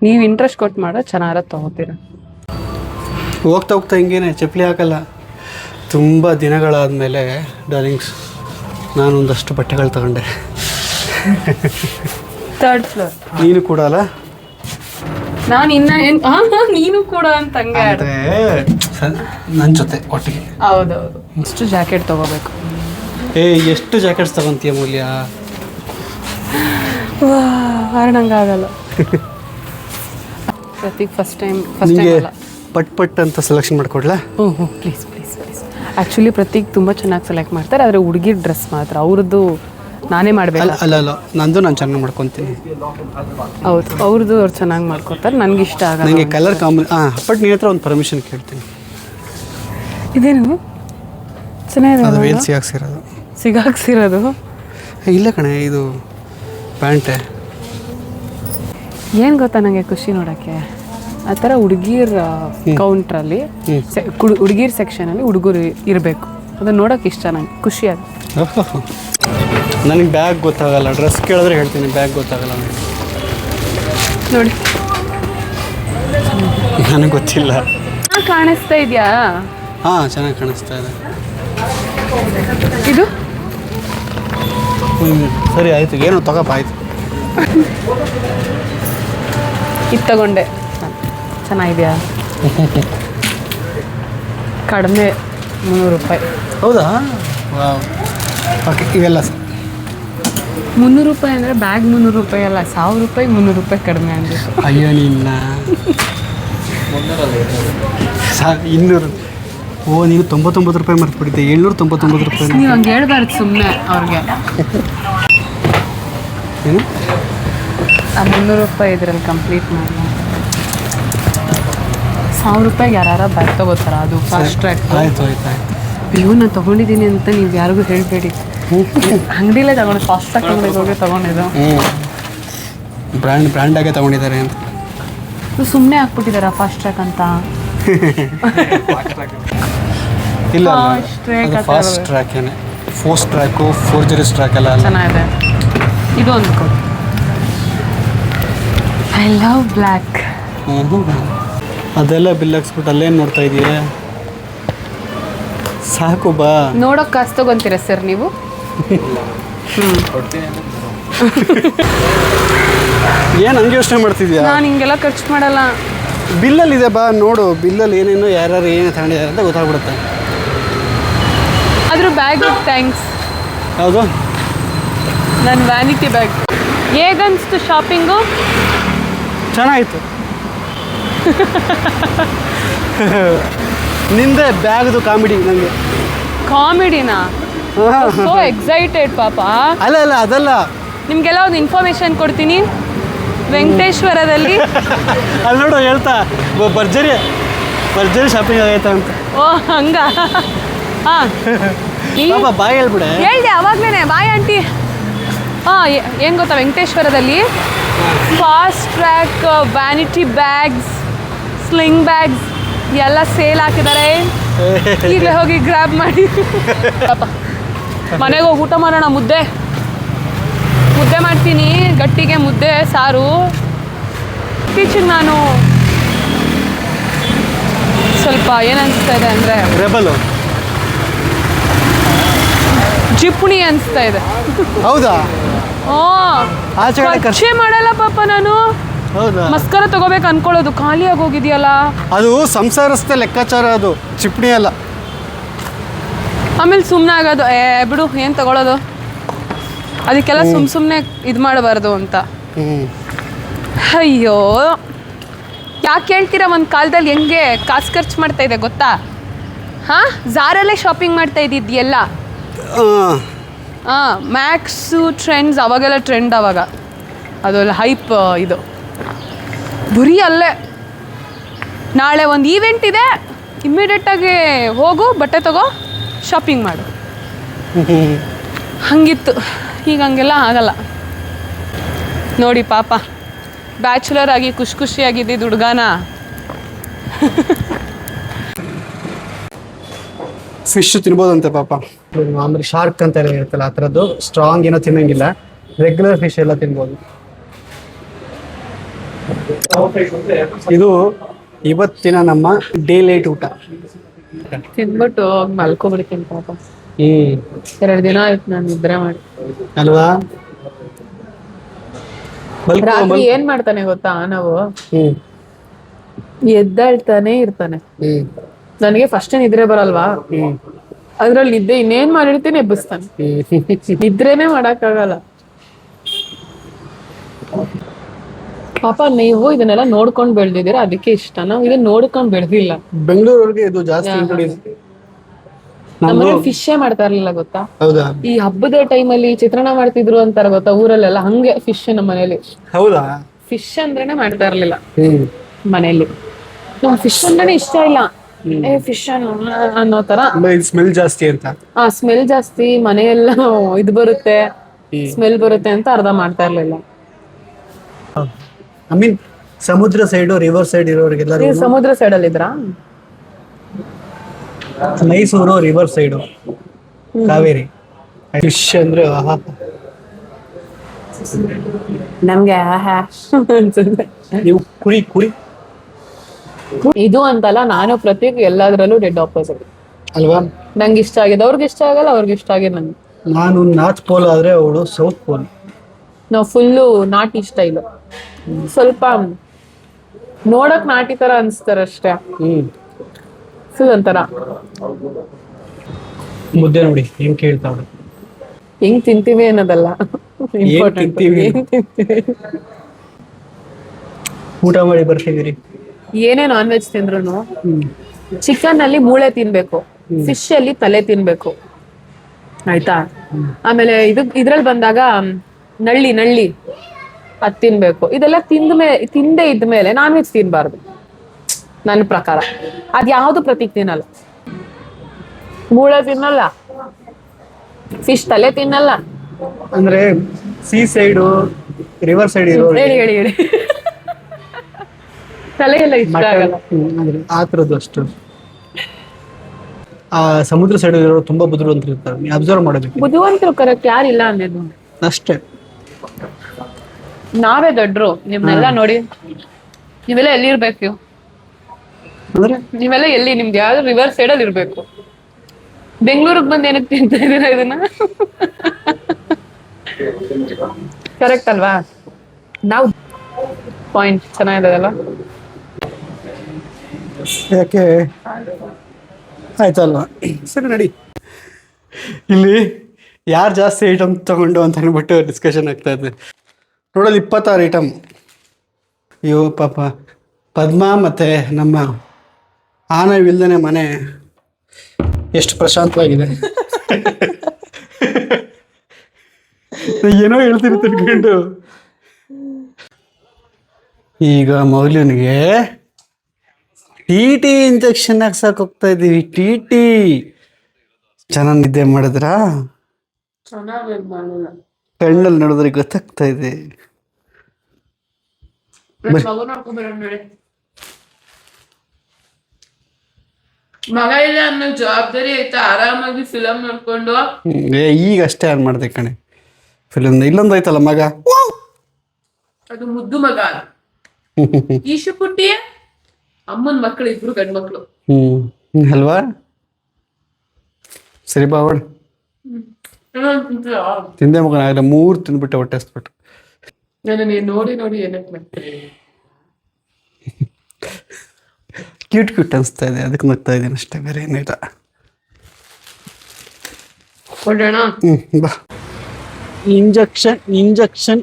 ನೀವು ಇಂಟ್ರೆಸ್ಟ್ ಕೊಟ್ಟು ಮಾಡೋ ಚೆನ್ನಾರ ತಗೋತೀರ. ಹೋಗ್ತಾ ಹೋಗ್ತಾ ಹಿಂಗೇನೆ ಚಪ್ಪಲಿ ಹಾಕಲ್ಲ. ತುಂಬ ದಿನಗಳಾದಮೇಲೆ ಡಾರ್ಲಿಂಗ್ಸ್ ನಾನೊಂದಷ್ಟು ಬಟ್ಟೆಗಳು ತಗೊಂಡೆ. 3rd floor. ನೀನು ಕೂಡ ಅಲ್ಲ? ನಾನು ನೀನು ಕೂಡ ಅಂತ ಹಂಗೆ ನನ್ನ ಜೊತೆ ಒಟ್ಟಿಗೆ. ಹೌದೌದು. ಇಷ್ಟು ಜಾಕೆಟ್ ತಗೋಬೇಕು. ಎಷ್ಟು ಜಾಕೆಟ್ಸ್ ತಗೊಂತೀಯ ಮೌಲ್ಯ? ನಂಗಾಗಲ್ಲ. ಪ್ರತೀಕ್ ಫಸ್ಟ್ ಟೈಮ್ ಪಟ್ ಅಂತ ಸೆಲೆಕ್ಷನ್ ಮಾಡ್ಕೊಡ್ಲಾ? Please please please. Actually Prateek ತುಂಬ ಚೆನ್ನಾಗಿ ಸೆಲೆಕ್ಟ್ ಮಾಡ್ತಾರೆ, ಆದರೆ ಹುಡುಗಿರ್ ಡ್ರೆಸ್ ಮಾತ್ರ ಅವ್ರದ್ದು ನಾನೇ ಮಾಡಬೇಕು. ಅಲ್ಲ ನಂದು ನಾನು ಚೆನ್ನಾಗಿ ಮಾಡ್ಕೊತೀನಿ. ಹೌದು, ಅವ್ರದ್ದು ಅವ್ರು ಚೆನ್ನಾಗಿ ಮಾಡ್ಕೊತಾರೆ, ನನಗೆ ಇಷ್ಟ ಆಗಲ್ಲ. ನನಗೆ ಕಲರ್ ಬಟ್ ನಿನ್ನ ಹತ್ರ ಒಂದು ಪರ್ಮಿಷನ್ ಕೇಳ್ತೀನಿ. ಇದೇನು ಚೆನ್ನಾಗಿದೆ? ಅದು ವೇಲ್ ಸಿಗಾಕ್ಸಿರೋದು. ಸಿಗಾಕ್ಸಿರೋದು? ಇಲ್ಲ ಕಣೆ, ಇದು ಪ್ಯಾಂಟೆ. ಏನು ಗೊತ್ತಾ ನನಗೆ ಖುಷಿ ನೋಡೋಕ್ಕೆ, ಆ ಥರ ಹುಡುಗಿರ ಕೌಂಟ್ರಲ್ಲಿ ಹುಡುಗಿರ್ ಸೆಕ್ಷನಲ್ಲಿ ಹುಡುಗರು ಇರಬೇಕು. ಅದನ್ನು ನೋಡೋಕೆ ಇಷ್ಟ, ನನಗೆ ಖುಷಿ ಆಗುತ್ತೆ. ನನಗೆ ಬ್ಯಾಗ್ ಗೊತ್ತಾಗಲ್ಲ, ಡ್ರೆಸ್ ಕೇಳಿದ್ರೆ ಹೇಳ್ತೀನಿ, ಬ್ಯಾಗ್ ಗೊತ್ತಾಗಲ್ಲ ನನಗೆ. ನೋಡಿ, ನನಗೆ ಗೊತ್ತಿಲ್ಲ. ಕಾಣಿಸ್ತಾ ಇದೆಯಾ? ಹಾಂ, ಚೆನ್ನಾಗಿ ಕಾಣಿಸ್ತಾ ಇದೆ. ಇದು ಸರಿ ಆಯಿತು, ಏನು ತಗೋಪ್ಪ, ಆಯಿತು. ಇದು ತಗೊಂಡೆ, ಚೆನ್ನಾಗಿದೆಯಾ? ಕಡಿಮೆ 300 ರೂಪಾಯಿ. ಹೌದಾ? ಓಕೆ, ಇವೆಲ್ಲ 300 ರೂಪಾಯಿ ಅಂದರೆ ಬ್ಯಾಗ್ 300 ರೂಪಾಯಿ ಅಲ್ಲ, 1000 ರೂಪಾಯಿ 300 ರೂಪಾಯಿ ಕಡಿಮೆ ಅಂದಿತ್ತು. ಅಯ್ಯೋ ನಿನ್ನ 200. ಓ, ನೀವು 99 ರೂಪಾಯಿ ಮರ್ತ್ಬಿಟ್ಟಿದ್ದೆ. 799 ರೂಪಾಯಿ. ನೀವು ಹಂಗೆ ಹೇಳ್ಬಾರ್ದು ಸುಮ್ಮನೆ ಅವ್ರಿಗೆ. ಏನು ಆ 300 ರೂಪಾಯಿ ಇದರಲ್ಲಿ ಕಂಪ್ಲೀಟ್ ಮಾಡಿ 1000 ರೂಪಾಯಿಗೆ ಯಾರು ಬ್ಯಾಗ್ ತಗೋತಾರ? ಅದು ಫಾಸ್ಟ್ ಟ್ರ್ಯಾಕ್. ಆಯಿತು ಆಯ್ತು ಆಯ್ತು. ಅಯ್ಯೋ, ನಾನು ತೊಗೊಂಡಿದ್ದೀನಿ ಅಂತ ನೀವು ಯಾರಿಗೂ ಹೇಳಬೇಡಿ. ಅಂಗಡಿಲೇ ತಗೊಂಡು ಫಾಸ್ಟ್ ಟ್ರ್ಯಾಕ್ ಅಂಗಡಿಗೆ ಹೋಗಿ ತೊಗೊಂಡಿದ್ದು. ಬ್ರ್ಯಾಂಡಾಗೆ ತೊಗೊಂಡಿದ್ದಾರೆ ಅಂತ ಸುಮ್ಮನೆ ಹಾಕ್ಬಿಟ್ಟಿದಾರ ಫಾಸ್ಟ್ ಟ್ರ್ಯಾಕ್ ಅಂತ. ಇಲ್ಲ, ಫಾಸ್ಟ್ ಟ್ರ್ಯಾಕ್ ಏನೇ, ಫೋಸ್ಟ್ ಟ್ರ್ಯಾಕು, ಫೋರ್ಜರೀಸ್ ಟ್ರ್ಯಾಕ್ ಎಲ್ಲ ಚೆನ್ನಾಗಿದೆ. ಇದು ಒಂದು ಕೊಡು. I love black. ಅದೆಲ್ಲ ಬಿಲ್ ಹಾಕ್ಸ್ಬಿಟ್ಟು ಅಲ್ಲೇನು ನೋಡ್ತಾ ಇದೀಯ? ಸಾಕು ಬಾ. ನೋಡೋಕೆ ಕಾಸು ತಗೊಂತೀರಾ ಸರ್ ನೀವು? ಏನು ಹಂಗೆ ಯೋಚನೆ ಮಾಡ್ತಿದ್ಯಾ? ನಾನು ಹಿಂಗೆಲ್ಲ ಖರ್ಚು ಮಾಡಲ್ಲ. ಬಿಲ್ಲಲ್ಲಿದೆ, ಬಾ ನೋಡು. ಬಿಲ್ಲಲ್ಲಿ ಏನೇನು ಯಾರ್ಯಾರು ಏನು ತಗೊಂಡಿದ್ದಾರೆ ಅಂತ ಗೊತ್ತಾಗ್ಬಿಡುತ್ತೆ. ಅದ್ರ ಬ್ಯಾಗ್ ಥ್ಯಾಂಕ್ಸ್. ಹೌದು, ನನ್ನ ವ್ಯಾನಿಟಿ ಬ್ಯಾಗ್. ಹೇಗನ್ನಿಸ್ತು ಶಾಪಿಂಗು? ಚೆನ್ನಾಗಿತ್ತು. ನಿಂದೆ ಬ್ಯಾಗ್ದು ಕಾಮಿಡಿ ನನಗೆ. ಕಾಮಿಡಿನಾ? ಸೋ ಎಕ್ಸೈಟೆಡ್ ಪಾಪ. ಅಲ್ಲ ಅದಲ್ಲ, ನಿಮಗೆಲ್ಲ ಒಂದು ಇನ್ಫಾರ್ಮೇಶನ್ ಕೊಡ್ತೀನಿ. ವೆಂಕಟೇಶ್ವರದಲ್ಲಿ ಅಲ್ಲಿ ನೋಡು ಹೇಳ್ತಾ ಭರ್ಜರಿ ಶಾಪಿಂಗ್ ಆಗೈತೆ ಅಂತ. ಓ ಹಂಗ? ಹಾಂ, ಬಾಯ್ ಹೇಳ್ಬಿಡೆ. ಹೇಳ್ದೆ ಅವಾಗ್ಲೇ, ಬಾಯ್ ಆಂಟಿ. ಹಾಂ, ಏನು ಗೊತ್ತಾ, ವೆಂಕಟೇಶ್ವರದಲ್ಲಿ fast track vanity bags, sling bags ಎಲ್ಲ ಸೇಲ್ ಹಾಕಿದ್ದಾರೆ. ಈಗಲೇ ಹೋಗಿ ಗ್ರ್ಯಾಬ್ ಮಾಡಿ. ಮನೆಗೆ ಹೋಗಿ ಊಟ ಮಾಡೋಣ. ಮುದ್ದೆ ಮಾಡ್ತೀನಿ, ಗಟ್ಟಿಗೆ ಮುದ್ದೆ ಸಾರು. ಇತ್ತೀಚೆಗೆ ನಾನು ಸ್ವಲ್ಪ ಏನನ್ನಿಸ್ತಾ ಇದೆ ಅಂದರೆ ರೆಬಲ್ ಜಿಪುಣಿ ಅನಿಸ್ತಾ ಇದೆ. ಹೌದಾ? ಖರ್ಚೆ ಮಾಡಲ್ಲ ಪಾಪ ನಾನು. ಹೌದಾ? ಮಸ್ಕರ ತಗೋಬೇಕು ಅನ್ಕೊಳ್ಳೋದು ಖಾಲಿಯಾಗಿ ಹೋಗಿದೆಯಲ್ಲ. ಅದು ಸಂಸಾರಸ್ಥ ಲೆಕ್ಕಾಚಾರ, ಅದು ಚಿಪ್ಣಿ ಅಲ್ಲ. ಆಮೇಲೆ ಸುಮ್ಮನೆ ಆಗೋದು ಬಿಡು ಏನು ತಗೊಳ್ಳೋದು, ಅದಕ್ಕೆಲ್ಲ ಸುಮ್ಮನೆ ಇದು ಮಾಡಬಾರ್ದು ಅಂತ. ಅಯ್ಯೋ ಯಾಕೆ ಹೇಳ್ತೀರಾ, ಒಂದು ಕಾಲದಲ್ಲಿ ಹೆಂಗೆ ಕಾಸು ಖರ್ಚು ಮಾಡ್ತಾ ಇದೆ ಗೊತ್ತಾ? ಹಾಂ, ಝಾರಲ್ಲೇ ಶಾಪಿಂಗ್ ಮಾಡ್ತಾ ಇದ್ದಿದ್ದೆಲ್ಲ. ಹಾಂ, ಮ್ಯಾಕ್ಸು ಟ್ರೆಂಡ್ಸ್ ಅವಾಗೆಲ್ಲ ಟ್ರೆಂಡ್, ಅವಾಗ ಅದೆಲ್ಲ ಹೈಪ್. ಇದು ಬರೀ ಅಲ್ಲೇ ನಾಳೆ ಒಂದು ಈವೆಂಟ್ ಇದೆ, ಇಮ್ಮಿಡಿಯೇಟಾಗಿ ಹೋಗು ಬಟ್ಟೆ ತಗೋ ಶಾಪಿಂಗ್ ಮಾಡು, ಹಂಗಿತ್ತು. ಈಗ ಹಂಗೆಲ್ಲ ಆಗಲ್ಲ ನೋಡಿ. ಪಾಪ ಬ್ಯಾಚುಲರ್ ಆಗಿ ಖುಷಿಯಾಗಿದ್ದಿದ್ದು ಹುಡುಗಾನ ಫಿಶ್ ತಿನ್ಬೋದಂತೆ ಪಾಪ. ಆಮೇಲೆ ಶಾರ್ಕ್ ಅಂತ ಎಲ್ಲ ಇರುತ್ತಲ್ಲ, ಆ ಥರದ್ದು ಸ್ಟ್ರಾಂಗ್ ಏನೋ ತಿನ್ನಂಗಿಲ್ಲ, ರೆಗ್ಯುಲರ್ ಫಿಶ್ ಎಲ್ಲ ತಿನ್ಬೋದು. ಇದು ಇವತ್ತಿನ ನಮ್ಮ ಡೇ ಲೈಟ್ ಊಟ. ತಿಂದ್ಬಿಟ್ಟು ಮಲ್ಕೊಬಿಡ್ತೀನಿ ಪಾಪ. 2 ದಿನ ಆಯ್ತು ನಾನು ನಿದ್ರೆ ಮಾಡಿ ಅಲ್ವಾ? ರಾತ್ರಿ ಏನ್ ಮಾಡ್ತಾನೆ ಗೊತ್ತಾ, ನಾವು ಎದ್ದಾಳ್ತಾನೆ ಇರ್ತಾನೆ. ನನಗೆ ಫಸ್ಟ್ ನಿದ್ರೆ ಬರಲ್ವಾ, ಅದ್ರಲ್ಲಿ ನಿದ್ದೆ ಇನ್ನೇನ್ ಮಾಡಿರ್ತೀನಿ ಎಬ್ಬಿಸ್ತಾನೆ. ನಿದ್ರೆನೇ ಮಾಡಕ್ಕಾಗಲ್ಲ ಪಾಪ. ನೀವು ಇದನ್ನೆಲ್ಲ ನೋಡ್ಕೊಂಡ್ ಬೆಳ್ದಿದ್ದೀರಾ, ಅದಕ್ಕೆ ಇಷ್ಟ. ನಾವು ಇದನ್ನ ನೋಡ್ಕೊಂಡ್ ಬೆಳ್ದಿಲ್ಲ. ಬೆಂಗಳೂರಿಗೆ ಇದು ಜಾಸ್ತಿ ಇಂಟ್ರೊಡ್ಯೂಸ್. ನಮ್ಮನೆ ಫಿಶೇ ಮಾಡ್ತಾ ಇರ್ಲಿಲ್ಲ ಗೊತ್ತಾ. ಹೌದಾ? ಈ ಹಬ್ಬದ ಟೈಮಲ್ಲಿ ಚಿತ್ರಾನ್ನ ಮಾಡ್ತಿದ್ರು ಅಂತಾರ ಗೊತ್ತಾ ಊರಲ್ಲೆಲ್ಲ, ಹಂಗೆ ಫಿಶ್ ನಮ್ಮ ಮನೇಲಿ. ಹೌದಾ? ಫಿಶ್ ಅಂದ್ರೇನೆ ಮಾಡ್ತಾ ಇರ್ಲಿಲ್ಲ ಮನೇಲಿ. ನಮ್ ಫಿಶ್ ಅಂದ್ರೇನೆ ಇಷ್ಟ ಇಲ್ಲ, ಫಿಶ್ ಅನ್ನೋ ತರ. ಸ್ಮೆಲ್ ಜಾಸ್ತಿ ಅಂತ. ಸ್ಮೆಲ್ ಜಾಸ್ತಿ, ಮನೆಯೆಲ್ಲ ಇದು ಬರುತ್ತೆ, ಸ್ಮೆಲ್ ಬರುತ್ತೆ ಅಂತ ಅರ್ಧ ಮಾಡ್ತಾ ಇರ್ಲಿಲ್ಲ. ಐ ಮೀನ್ ಸಮುದ್ರ ಸೈಡ್, ರಿವರ್ ಸೈಡ್ ಇರೋರಿಗೆಲ್ಲ. ನೀವು ಸಮುದ್ರ ಸೈಡ್ ಅಲ್ಲಿ ಇದ್ರಾ? Mysuru river side, Kaveri. Fish ಅಂದ್ರೆ ನಮ್ಗೆ ನೀವು ಕುರಿ ಕುರಿ ಇದು ಅಂತಲ್ಲ, ನಾನು ಪ್ರತೀಕ್ ಎಲ್ಲದರಲ್ಲೂ ಡೆಡ್ ಆಪೋಸಿಟ್ ಅಲ್ವಾ? ನಂಗೆ ಇಷ್ಟ ಆಗಿದೆ ಅವ್ರಿಗೆ ಇಷ್ಟ ಆಗಲ್ಲ, ಅವ್ರಿಗೆ ಇಷ್ಟ ಆಗಿದೆ ನಂಗೆ. ನಾನು ನಾರ್ತ್ ಪೋಲ್ ಆದ್ರೆ ಅವಳು ಸೌತ್ ಪೋಲ್. ನಾವು ಫುಲ್ಲು ನಾಟಿ ಸ್ಟೈಲು, ಸ್ವಲ್ಪ ನೋಡಕ್ ನಾಟಿ ತರ ಅನ್ಸ್ತಾರ ಅಷ್ಟೇ. ಫುಲ್ ಒಂಥರ ಮುದ್ದೆ ನೋಡಿ ಹೆಂಗ್ ಕೇಳ್ತಾವಳು. ಹೆಂಗ್ ತಿಂತೀವಿ ಅನ್ನೋದಲ್ಲ ಇಂಪಾರ್ಟೆಂಟ್, ತಿಂತೀವಿ. ಹೆಂಗ್ ತಿಂತೀವಿ. ಊಟ ಮಾಡಿ ಬರ್ತಿದ್ದೀರಿ. ಏನೇ ನಾನ್ ವೆಜ್ ತಿಂದ್ರು ಚಿಕನ್ ಅಲ್ಲಿ ಮೂಳೆ ತಿನ್ಬೇಕು, ಫಿಶ್ ಅಲ್ಲಿ ತಲೆ ತಿನ್ಬೇಕು, ಆಯ್ತಾ? ಆಮೇಲೆ ಇದ್ರಲ್ಲಿ ಬಂದಾಗ ನಳ್ಳಿ ಅದ್ ತಿನ್ಬೇಕು. ಇದೆಲ್ಲ ತಿಂದೇ ಇದ್ಮೇಲೆ ನಾನ್ ವೆಜ್ ತಿನ್ಬಾರ್ದು ನನ್ನ ಪ್ರಕಾರ. ಅದ್ಯಾವ್ದು ಪ್ರತೀಕ್ ತಿನ್ನಲ್ಲ, ಮೂಳೆ ತಿನ್ನಲ್ಲ, ಫಿಶ್ ತಲೆ ತಿನ್ನಲ್ಲ. ಅಂದ್ರೆ ಸೀ ಸೈಡು, ರಿವರ್ ಸೈಡ್ ಇರೋ ಹೇಳಿ ತಲೆ ಎಲ್ಲ ಇಷ್ಟ ಆಗಲ್ಲ. ಆ ಥರದ್ದು ಅಷ್ಟು. ಆ ಸಮುದ್ರ ಸೈಡ್ ಇರೋರು ತುಂಬಾ ಬುದ್ಧಿವಂತರು ಇರ್ತಾರೆ, ನೀವು ಅಬ್ಸರ್ವ್ ಮಾಡಬೇಕು. ಬುದ್ಧಿವಂತರು ಕರೆಕ್ಟ್, ಯಾರಿಲ್ಲ ಅನ್ನೋದು ಅಷ್ಟೇ. ನಾವೇ ದೊಡ್ಡರು. ನಿಮ್ನೆಲ್ಲ ನೋಡಿ, ನೀವೆಲ್ಲ ಎಲ್ಲಿರ್ಬೇಕು? ಅಂದ್ರೆ ನೀವೆಲ್ಲ ಎಲ್ಲಿ? ನಿಮ್ದು ಯಾವ್ದು ರಿವರ್ ಸೈಡ್ ಅಲ್ಲಿ ಇರ್ಬೇಕು. ಬೆಂಗಳೂರಿಗೆ ಬಂದು ಏನಕ್ಕೆ ತಿಂತಾ ಇದೀರಾ ಇದನ್ನ? ಕರೆಕ್ಟ್ ಅಲ್ವಾ? ನಾವು ಪಾಯಿಂಟ್ ಚೆನ್ನಾಗಿದೆಯಲ್ಲ. ಯಾಕೆ ಆಯ್ತಲ್ವಾ? ಸರಿ ನಡಿ. ಇಲ್ಲಿ ಯಾರು ಜಾಸ್ತಿ ಐಟಮ್ ತಗೊಂಡು ಅಂತ ಅಂದ್ಬಿಟ್ಟು ಡಿಸ್ಕಷನ್ ಆಗ್ತಾ ಇದೆ. ನೋಡೋದು 26 ಐಟಮ್. ಅಯ್ಯೋ ಪಾಪ ಪದ್ಮ ಮತ್ತು ನಮ್ಮ ಆನವಿಲ್ದನೆ ಮನೆ ಎಷ್ಟು ಪ್ರಶಾಂತವಾಗಿದೆ. ಏನೋ ಹೇಳ್ತೀನಿ ತಿಳ್ಕೊಂಡು. ಈಗ ಮೌಲ್ಯನಿಗೆ ಟಿ ಇಂಜೆಕ್ಷನ್ ಹಾಕ್ಸಕ್ ಹೋಗ್ತಾ ಇದ್ದೀವಿ. ಟಿ ಚೆನ್ನಾಗಿ ನಿದ್ದೆ ಮಾಡಿದ್ರಾ? ಕಣ್ಣಲ್ಲಿ ನೋಡಿದ್ರೆ ಗೊತ್ತಾಗ್ತಾ ಇದೆ. ಮಗ ಇಲ್ಲ ಅನ್ನೋ ಜವಾಬ್ದಾರಿ ಆಯ್ತಾ, ಆರಾಮಾಗಿ ಫಿಲಮ್ ನೋಡ್ಕೊಂಡು. ಈಗ ಅಷ್ಟೇ ಆನ್ ಮಾಡಿದೆ ಕಣೆ ಫಿಲಮ್. ಇಲ್ಲೊಂದು ಐತಲ್ಲ ಮಗ, ಅದು ಮುದ್ದು ಮಗ. ಈಶು ಪುಟ್ಟಿ ಅಮ್ಮನ ಮಕ್ಕಳು, ಇಬ್ರು ಗಂಡು ಮಕ್ಕಳು. ಅಲ್ವಾ? ಸರಿ ಬಾವಣ ತಿಂದೆ ಮಗನ. ಆಗಲ್ಲ 3 ತಿಂದ್ಬಿಟ್ಟೆ, ಹೊಟ್ಟೆ ಹಸ್ಬಿಟ್ಟು. ನೋಡಿ ಏನಕ್ಕೆ ಕ್ಯೂಟ್ ಅನಿಸ್ತಾ ಇದೆ, ಅದಕ್ಕೆ ನಗ್ತಾ ಇದ್ದೀನಿ ಅಷ್ಟೇ, ಬೇರೆ ಏನಿಲ್ಲ. ಕೊಡೋಣ. ಬಾ. ಇಂಜೆಕ್ಷನ್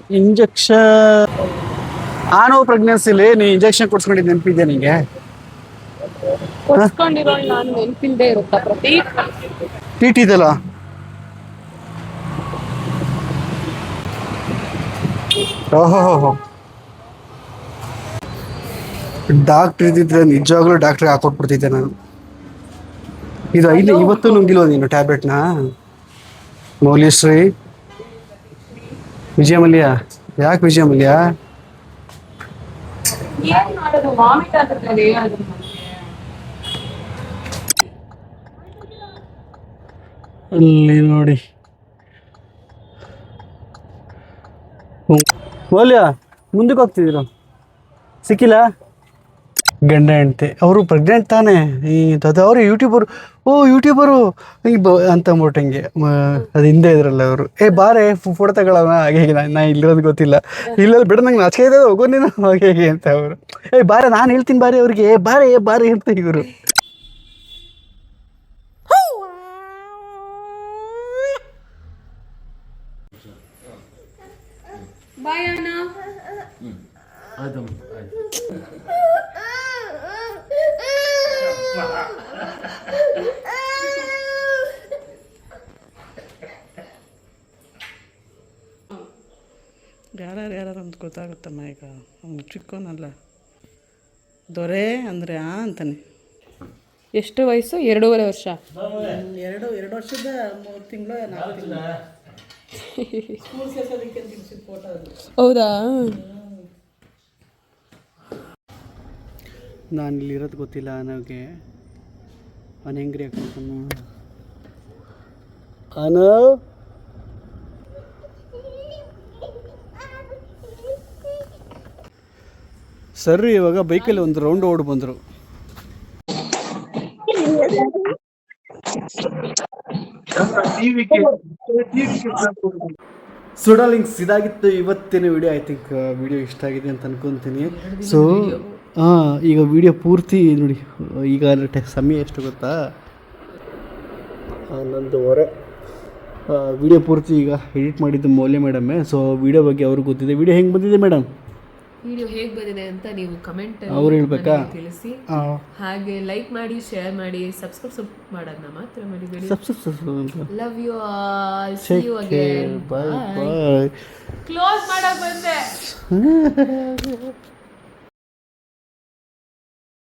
ಆನೋ ಪ್ರೆಗ್ನೆನ್ಸಿಲಿ ನೀ ಇಂಜೆಕ್ಷನ್ ಕೊಡ್ಸ್ಕೊಂಡಿದ್ದು ನೆನಪಿದ್ಯಾ ನಿಂಗೆ? ಕೊಡ್ಸ್ಕೊಂಡಿರೋ ನಾನು ನೆನ್ಪಿಲ್ದೇ ಇರುತ್ತಾ ಪ್ರತಿ? ಟಿ ಟಿ ಇದಲ್ಲ, ಓಹೋ ಡಾಕ್ಟ್ರ್ ಇದ್ದಿದ್ರೆ ನಿಜವಾಗ್ಲೂ ಡಾಕ್ಟ್ರಿಗೆ ಹಾಕೊಟ್ಬಿಡ್ತಿದ್ದೆ ನಾನು. ಇದು ಇವತ್ತು ನುಂಗಿಲ್ವ ನೀನು ಟ್ಯಾಬ್ಲೆಟ್ನ? ಮೌಲ್ಯಶ್ರೀ, ವಿಜಯಮಲ್ಯ, ಯಾಕೆ ವಿಜಯಮಲ್ಯ? ಏನ್ ಮಾಡೋದು, ವಾಮಿಟ್ ಆಗುತ್ತೆ ಅದು. ಅಲ್ಲಿ ನೋಡಿ ಮೌಲ್ಯ, ಮುಂದಕ್ಕೆ ಹೋಗ್ತಿದ್ದೀರ, ಸಿಕ್ಕಿಲ್ಲ? ಗಂಡ ಹೆಂಡ್ತಿ ಅವರು ಪ್ರೆಗ್ನೆಂಟ್ ತಾನೇ, ಈ ಅವರು ಯೂಟ್ಯೂಬರು, ಯೂಟ್ಯೂಬರು ಅಂತ ಅಂದ್ಬಿಟ್ಟಂಗೆ ಅದು ಹಿಂದೆ ಇದ್ರಲ್ಲ ಅವರು. ಬಾರೆ ಫೋಟೋ ತಗೊಳ್ಳೋಣ, ಹಾಗೆ ಹೇಗೆ ನಾ ಇಲ್ಲಿರೋದು ಗೊತ್ತಿಲ್ಲ, ಇಲ್ಲೋದು ಬಿಡ, ನಂಗೆ ನಾಚಿಕೆ ಇದೆ, ಹೋಗೋ ನೀನು ಹಾಗೆ ಹೇಗೆ ಅಂತ ಅವರು. ಬಾರೆ ನಾನು ಹೇಳ್ತೀನಿ ಬಾರೆ ಅವ್ರಿಗೆ, ಬಾರೆ ಅಂತ ಇವರು. ಬಾಯ್ ಅಣ್ಣ. ಯಾರು ಅಂತ ಗೊತ್ತಾಗುತ್ತಮ್ಮ. ಈಗ ಅವ್ನು ಚಿಕ್ಕವನಲ್ಲ, ದೊರೆ ಅಂದರೆ ಅಂತಾನೆ. ಎಷ್ಟು ವಯಸ್ಸು? 2.5 ವರ್ಷ. ಎರಡು ವರ್ಷದ 3 ತಿಂಗಳು 4 ತಿಂಗಳು. ಸ್ಕೂಲ್ ಸೇರ್ಸೋದಕ್ಕೆ ಫೋಟೋ ಅದು. ಹೌದಾ? ನಾನು ಇಲ್ಲಿರೋದು ಗೊತ್ತಿಲ್ಲ ನನಗೆ. ಅವನು ಹೆಂಗ್ರಿ ಹಾಕ್ತಾನು ಅನು. ಸರಿ, ಇವಾಗ ಬೈಕಲ್ಲಿ ಒಂದು ರೌಂಡ್ ಓಡಿ ಬಂದರು. ಸುಡಾಲಿಂಗ್ಸ್, ಇದಾಗಿತ್ತು ಇವತ್ತಿನ ವಿಡಿಯೋ. ಐ ಥಿಂಕ್ ವಿಡಿಯೋ ಇಷ್ಟ ಆಗಿದೆ ಅಂತ ಅನ್ಕೊತೀನಿ. ಸೊ ಈಗ ವಿಡಿಯೋ ಪೂರ್ತಿ ನೋಡಿ. ಈಗ ಸಮಯ ಎಷ್ಟು ಗೊತ್ತಾ? 11:15. ವಿಡಿಯೋ ಪೂರ್ತಿ ಈಗ ಎಡಿಟ್ ಮಾಡಿದ್ದು ಮೌಲ್ಯ ಮೇಡಮ್ಮೇ. ಸೊ ವಿಡಿಯೋ ಬಗ್ಗೆ ಅವ್ರಿಗೆ ಗೊತ್ತಿದೆ. ವಿಡಿಯೋ ಹೆಂಗೆ ಬಂದಿದೆ ಮೇಡಮ್? ವಿಡಿಯೋ ಹೇಗೆ ಬಂದಿದೆ ಅಂತ ನೀವು ಕಮೆಂಟ್ ಅವ್ರು ಹೇಳ್ಬೇಕಾ? ತಿಳಿಸಿ. ಹಾಗೆ ಲೈಕ್ ಮಾಡಿ, ಶೇರ್ ಮಾಡಿ, ಸಬ್ಸ್ಕ್ರೈಬ್ ಮಾಡೋದನ್ನ ಮಾತ್ರ ಮಾಡಿ. Love you all. See you again. Bye. Close ಮಾಡಕ್ ಬಂದೆ.